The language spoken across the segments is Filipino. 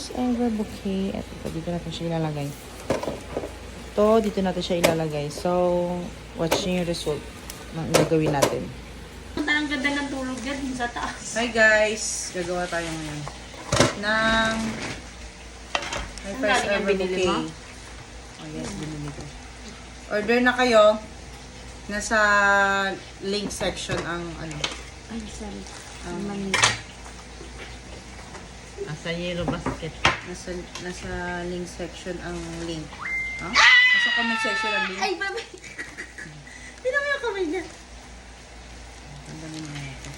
first ever bouquet. At ito, dito natin siya ilalagay. Ito, dito natin siya ilalagay. So, watch yung result ng gagawin natin. Ang ganda ng tulog yan sa taas. Hi guys! Gagawa tayo ngayon ng my Ang first galing ang ever binili bouquet. mo? Oh yes, binili ko. Order na kayo. Nasa link section ang ano. Ay, sorry. Nasa yellow basket. Nasa link section ang link. Ha? Nasa comment section ang link. Ay, baby. Tinama yung kamay niya. Tanggalin mo natin.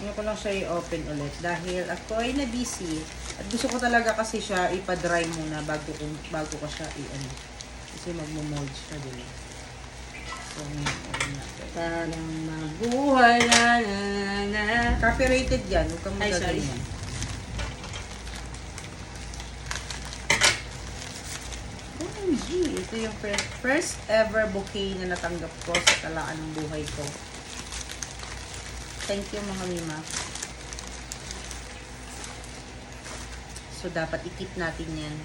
Ngayon ko lang siya i-open ulit dahil ako ay na-busy. At gusto ko talaga kasi siya ipa-dry muna bago ko siya i-ano. Kasi magmo-mold siya din. So, open natin. Parang mabuhay na. Copyrighted yan. Huwag kang Ay, sorry. magaganyan. OMG! Ito yung first ever bouquet na natanggap ko sa talaan ng buhay ko. Thank you mga Mima. So, dapat i-keep natin yan.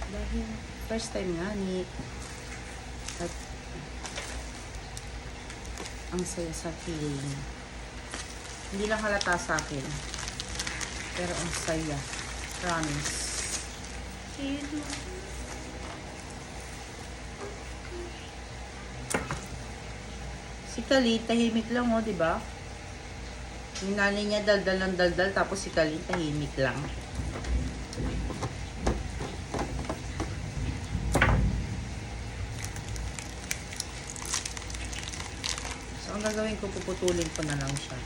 Dahil first time nga ni at ang saya sa feeling. Hindi lang halata sa akin. Pero ang saya. Promise. Si Khalid, tahimik lang di ba? Yung nanay niya daldal ng daldal, tapos si Khalid tahimik lang. So, ang gagawin ko, puputulin ko na lang siya.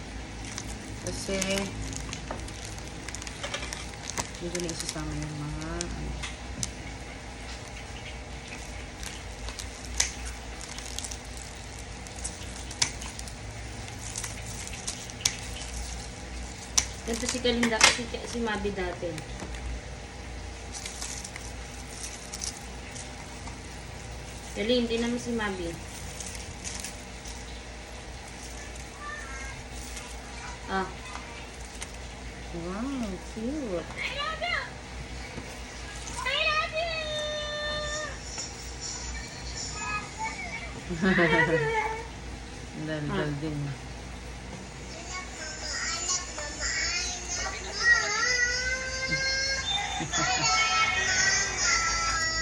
Kasi, dito na isasama yung mga, Ganito si Kalinda kasi si Mabi dati. Dali, hindi naman si Mabi. Ah. wow, cute. Daldal din.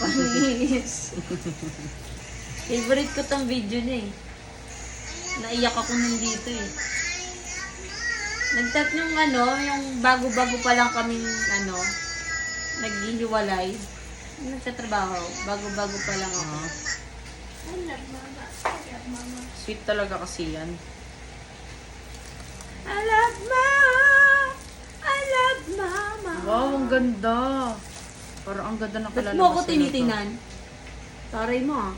Pangis. Favorite ko tong video niya eh. Naiyak ako nandito eh. Nagtat yung yung bago-bago pa lang kaming naghihiwalay. Nagtatrabaho. Bago-bago pa lang ako. I love mama. I love mama. Sweet talaga kasi yan. I love mama. I love mama. Wow, ang ganda. Parang ang ganda ng Ba't kalalabas. mo ako tinitingnan? Taray mo ah.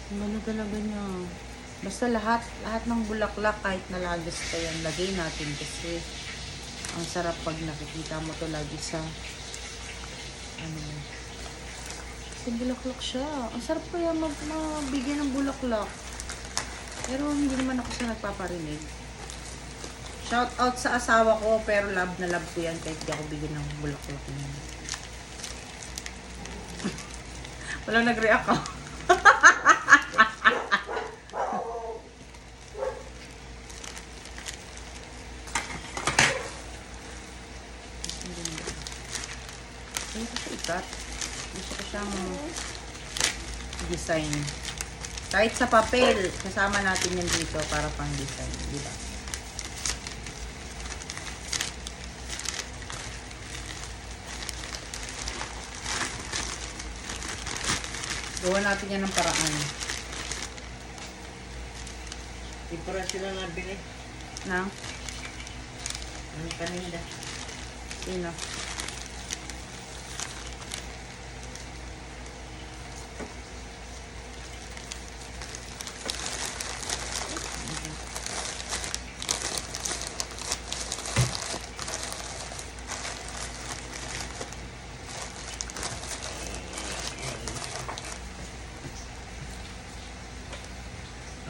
Ang ganda talaga niya. Basta lahat ng bulaklak kahit nalagas pa yan, lagay natin kasi ang sarap pag nakikita mo to lagi sa sa bulaklak siya. Ang sarap kaya mabigyan ng bulaklak. Pero hindi naman ako sa nagpaparinig. Shout out sa asawa ko, pero love na love ko yan kahit di ako bigyan ng bulaklak niya. Walang nag-react ako. Gusto ko siya ikat. Gusto ko siyang design. Kahit sa papel, kasama natin yan dito para pang design. Diba? Gawa natin yan ng paraan. Di para sila nabili. Na? Ang kanila. Sino?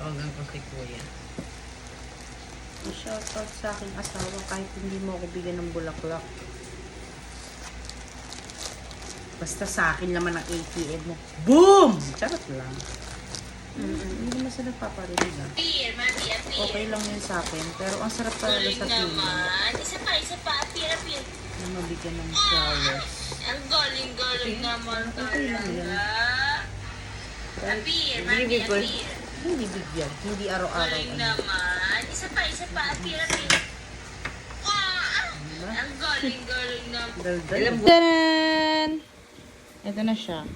Tawagan ko si Kuya. I-shoutout sa aking asawa kahit hindi mo ako bigyan ng bulaklak. Basta sa akin naman ang ATM mo. Boom! Charot lang. Hindi naman sila nagpaparinig ah. Okay lang yun sa akin. Pero ang sarap talaga sa feeling Isa pa, apir. na mabigyan ng flowers. Ang galing naman Okay lang yun. Kahit Hindi ko. hindi bigyan. Hindi araw-araw. Ano. naman. Isa pa, apir. Diba? Ang galing naman. Taran! Ito na siya.